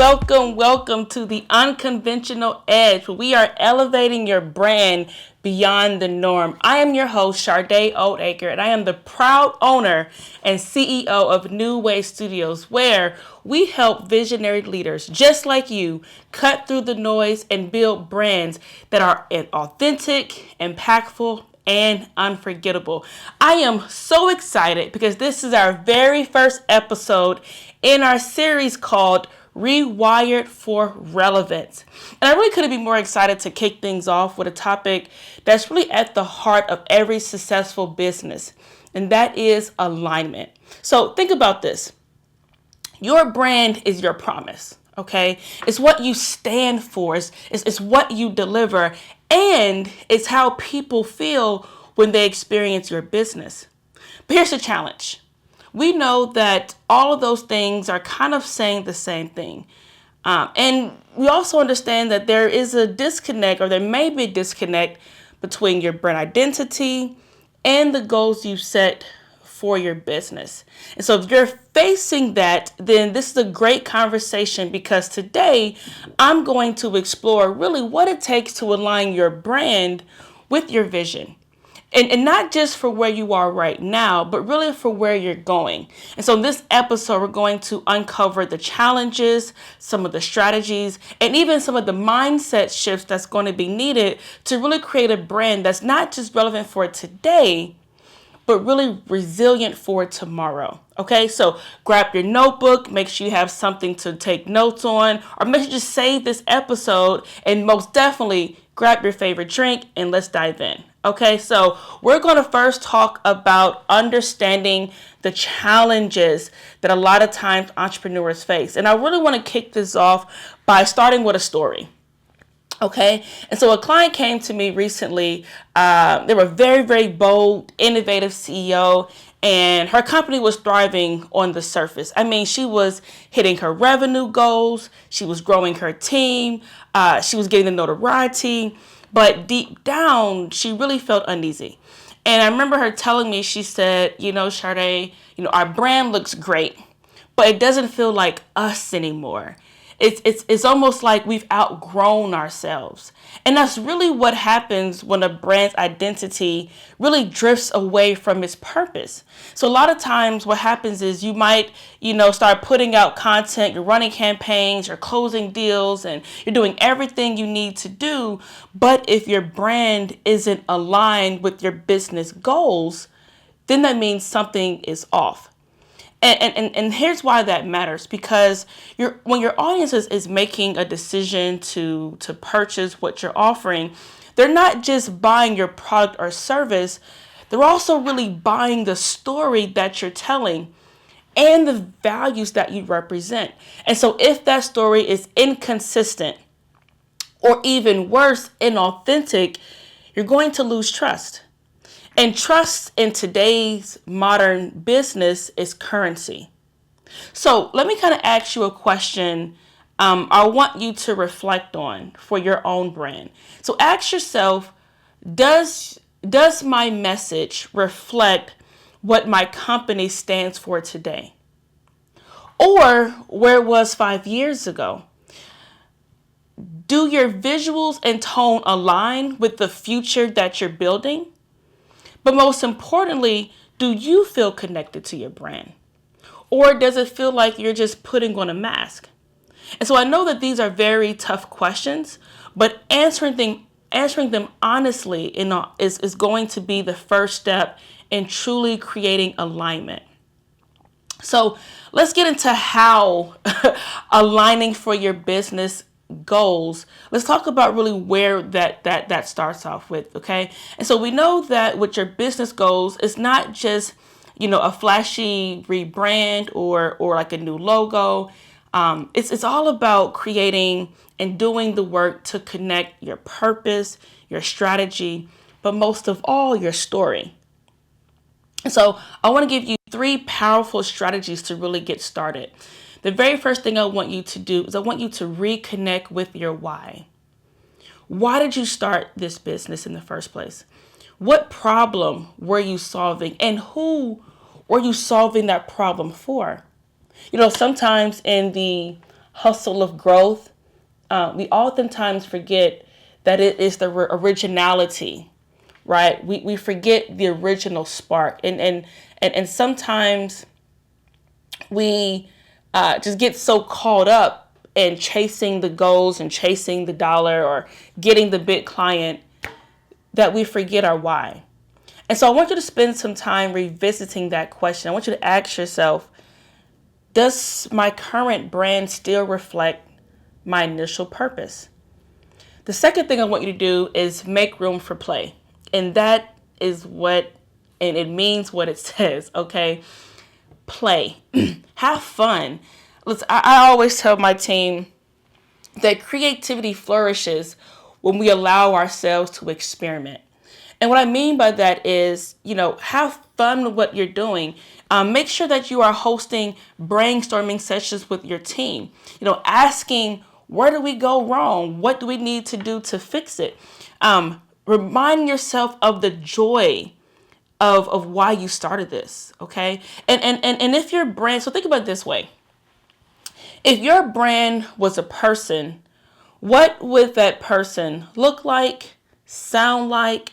welcome to the Unconventional Edge, where we are elevating your brand beyond the norm. I am your host, Charday Oldacre, and I am the proud owner and CEO of New Way Studios, where we help visionary leaders just like you cut through the noise and build brands that are authentic, impactful, and unforgettable. I am so excited because this is our very first episode in our series called Rewired for Relevance. And I really couldn't be more excited to kick things off with a topic that's really at the heart of every successful business, and that is alignment. So think about this. Your brand is your promise, okay? It's what you stand for, it's what you deliver, and it's how people feel when they experience your business. But here's the challenge. We know that all of those things are kind of saying the same thing. And we also understand that there is a disconnect, or there may be a disconnect between your brand identity and the goals you set for your business. And so if you're facing that, then this is a great conversation, because today I'm going to explore really what it takes to align your brand with your vision. And not just for where you are right now, but really for where you're going. And so in this episode, we're going to uncover the challenges, some of the strategies, and even some of the mindset shifts that's going to be needed to really create a brand that's not just relevant for today, but really resilient for tomorrow. Okay, so grab your notebook, make sure you have something to take notes on, or make sure you just save this episode, and most definitely grab your favorite drink and let's dive in. Okay, so we're going to first talk about understanding the challenges that a lot of times entrepreneurs face. And I really want to kick this off by starting with a story. Okay, and so a client came to me recently. They were a very, very bold, innovative CEO, and her company was thriving on the surface. I mean, she was hitting her revenue goals, she was growing her team, she was getting the notoriety, but deep down, she really felt uneasy. And I remember her telling me, she said, Charday, our brand looks great, but it doesn't feel like us anymore. It's almost like we've outgrown ourselves. And that's really what happens when a brand's identity really drifts away from its purpose. So a lot of times what happens is you might, start putting out content, you're running campaigns, you're closing deals, and you're doing everything you need to do. But if your brand isn't aligned with your business goals, then that means something is off. And here's why that matters, because when your audience is making a decision to purchase what you're offering, they're not just buying your product or service, they're also really buying the story that you're telling and the values that you represent. And so if that story is inconsistent, or even worse, inauthentic, you're going to lose trust. And trust in today's modern business is currency. So let me kind of ask you a question I want you to reflect on for your own brand. So ask yourself, does my message reflect what my company stands for today? Or where it was 5 years ago? Do your visuals and tone align with the future that you're building? But most importantly, do you feel connected to your brand? Or does it feel like you're just putting on a mask? And so I know that these are very tough questions, but answering them honestly is going to be the first step in truly creating alignment. So let's get into how aligning for your business goals. Let's talk about really where that starts off with, okay? And so we know that with your business goals, it's not just, a flashy rebrand or like a new logo. It's all about creating and doing the work to connect your purpose, your strategy, but most of all, your story. And so I want to give you 3 powerful strategies to really get started. The very first thing I want you to do is I want you to reconnect with your why. Why did you start this business in the first place? What problem were you solving, and who were you solving that problem for? Sometimes in the hustle of growth, we oftentimes forget that it is the originality, right? We forget the original spark. And sometimes we just get so caught up in chasing the goals and chasing the dollar or getting the big client that we forget our why. And so I want you to spend some time revisiting that question. I want you to ask yourself, does my current brand still reflect my initial purpose? The second thing I want you to do is make room for play. And that is and it means what it says, okay? Play. Have fun. I always tell my team that creativity flourishes when we allow ourselves to experiment. And what I mean by that is, have fun with what you're doing. Make sure that you are hosting brainstorming sessions with your team, asking, where do we go wrong? What do we need to do to fix it? Remind yourself of the joy of why you started this, okay? And if your brand, so think about it this way. If your brand was a person, what would that person look like, sound like?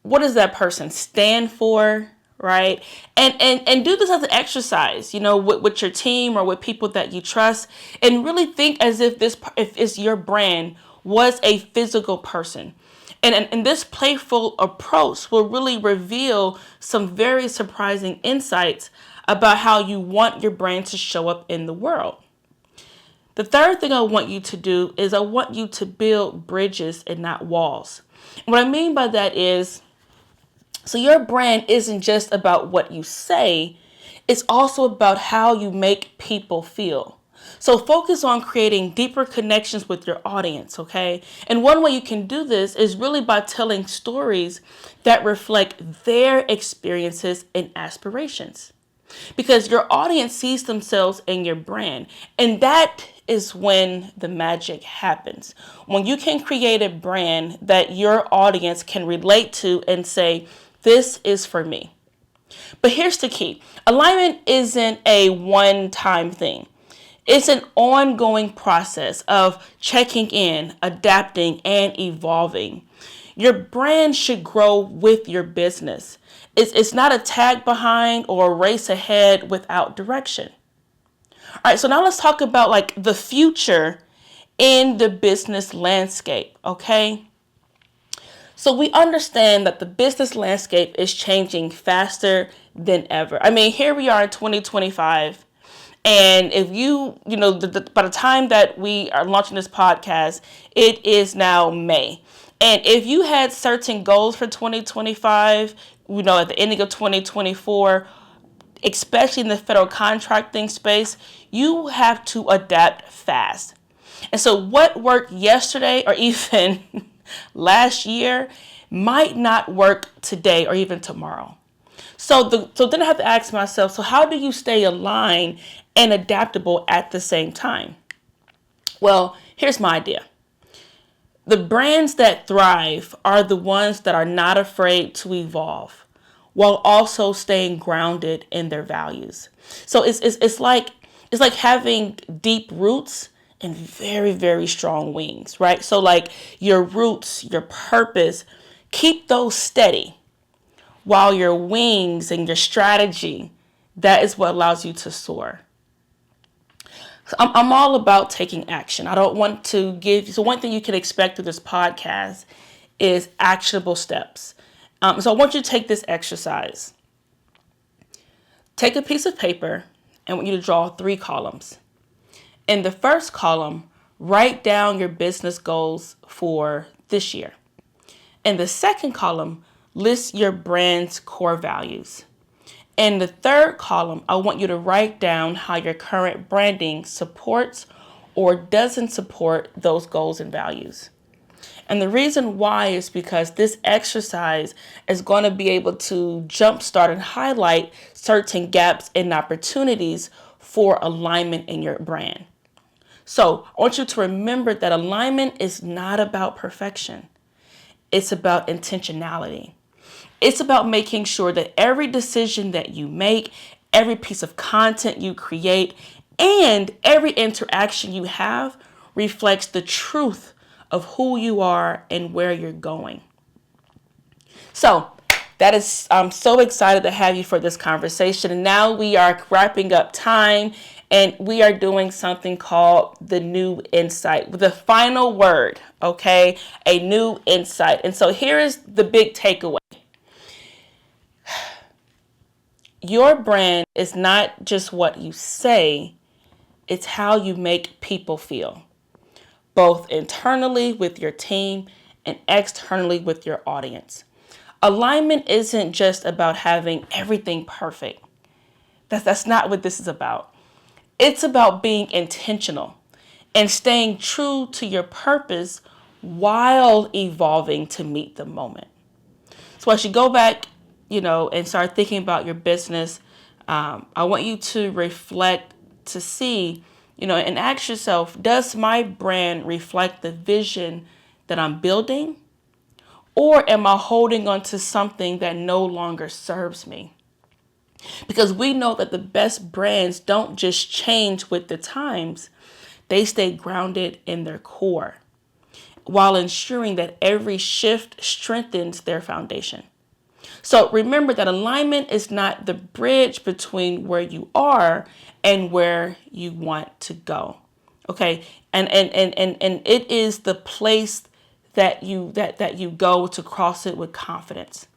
What does that person stand for, right? And do this as an exercise, with your team or with people that you trust, and really think as if if your brand was a physical person. And this playful approach will really reveal some very surprising insights about how you want your brand to show up in the world. The third thing I want you to do is I want you to build bridges and not walls. And what I mean by that is, so your brand isn't just about what you say, it's also about how you make people feel. So focus on creating deeper connections with your audience, okay? And one way you can do this is really by telling stories that reflect their experiences and aspirations. Because your audience sees themselves in your brand. And that is when the magic happens. When you can create a brand that your audience can relate to and say, this is for me. But here's the key. Alignment isn't a one-time thing. It's an ongoing process of checking in, adapting, and evolving. Your brand should grow with your business. It's not a tag behind or a race ahead without direction. All right, so now let's talk about the future in the business landscape, okay? So we understand that the business landscape is changing faster than ever. I mean, here we are in 2025. And if by the time that we are launching this podcast, it is now May. And if you had certain goals for 2025, at the ending of 2024, especially in the federal contracting space, you have to adapt fast. And so what worked yesterday or even last year might not work today or even tomorrow. So then I have to ask myself, so how do you stay aligned and adaptable at the same time? Well, here's my idea. The brands that thrive are the ones that are not afraid to evolve while also staying grounded in their values. So it's like having deep roots and very, very strong wings, right? So your roots, your purpose, keep those steady while your wings and your strategy, that is what allows you to soar. So I'm all about taking action. I don't want to so one thing you can expect through this podcast is actionable steps. So I want you to take this exercise. Take a piece of paper and I want you to draw 3 columns. In the first column, write down your business goals for this year. In the second column, list your brand's core values. In the third column, I want you to write down how your current branding supports or doesn't support those goals and values. And the reason why is because this exercise is going to be able to jumpstart and highlight certain gaps and opportunities for alignment in your brand. So I want you to remember that alignment is not about perfection. It's about intentionality. It's about making sure that every decision that you make, every piece of content you create, And every interaction you have reflects the truth of who you are and where you're going. So I'm so excited to have you for this conversation. And now we are wrapping up time, and we are doing something called the new insight, the final word, okay? A new insight. And so here is the big takeaway. Your brand is not just what you say, it's how you make people feel, both internally with your team and externally with your audience. Alignment isn't just about having everything perfect. That's not what this is about. It's about being intentional and staying true to your purpose while evolving to meet the moment. So as you go back, and start thinking about your business, I want you to reflect to see, and ask yourself, does my brand reflect the vision that I'm building? Or am I holding on to something that no longer serves me? Because we know that the best brands don't just change with the times, they stay grounded in their core while ensuring that every shift strengthens their foundation. So remember that alignment is not the bridge between where you are and where you want to go. Okay. And it is the place that you go to cross it with confidence.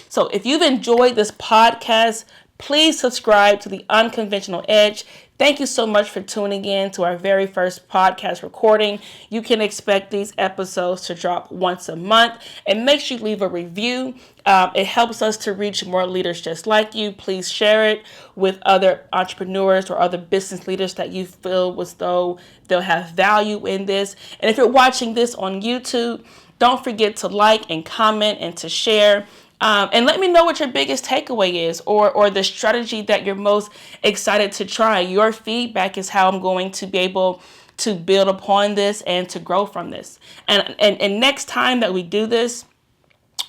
So if you've enjoyed this podcast, please subscribe to The Unconventional Edge. Thank you so much for tuning in to our very first podcast recording. You can expect these episodes to drop once a month, and make sure you leave a review. It helps us to reach more leaders just like you. Please share it with other entrepreneurs or other business leaders that you feel as though they'll have value in this. And if you're watching this on YouTube, don't forget to like and comment and to share. And let me know what your biggest takeaway is, or the strategy that you're most excited to try. Your feedback is how I'm going to be able to build upon this and to grow from this. And next time that we do this,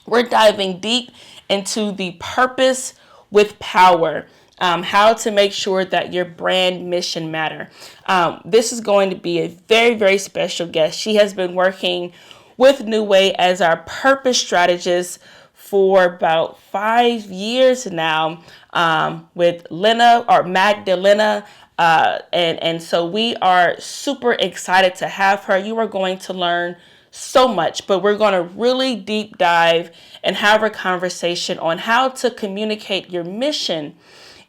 we're diving deep into the purpose with power. How to make sure that your brand mission matter. This is going to be a very, very special guest. She has been working with New Way as our purpose strategist for about 5 years now, with Magdalena. And so we are super excited to have her. You are going to learn so much, but we're going to really deep dive and have a conversation on how to communicate your mission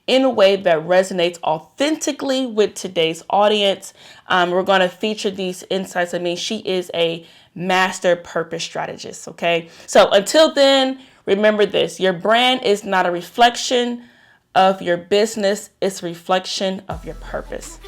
in a way that resonates authentically with today's audience. We're going to feature these insights. She is a master purpose strategist. Okay. So until then, remember this: your brand is not a reflection of your business, it's a reflection of your purpose.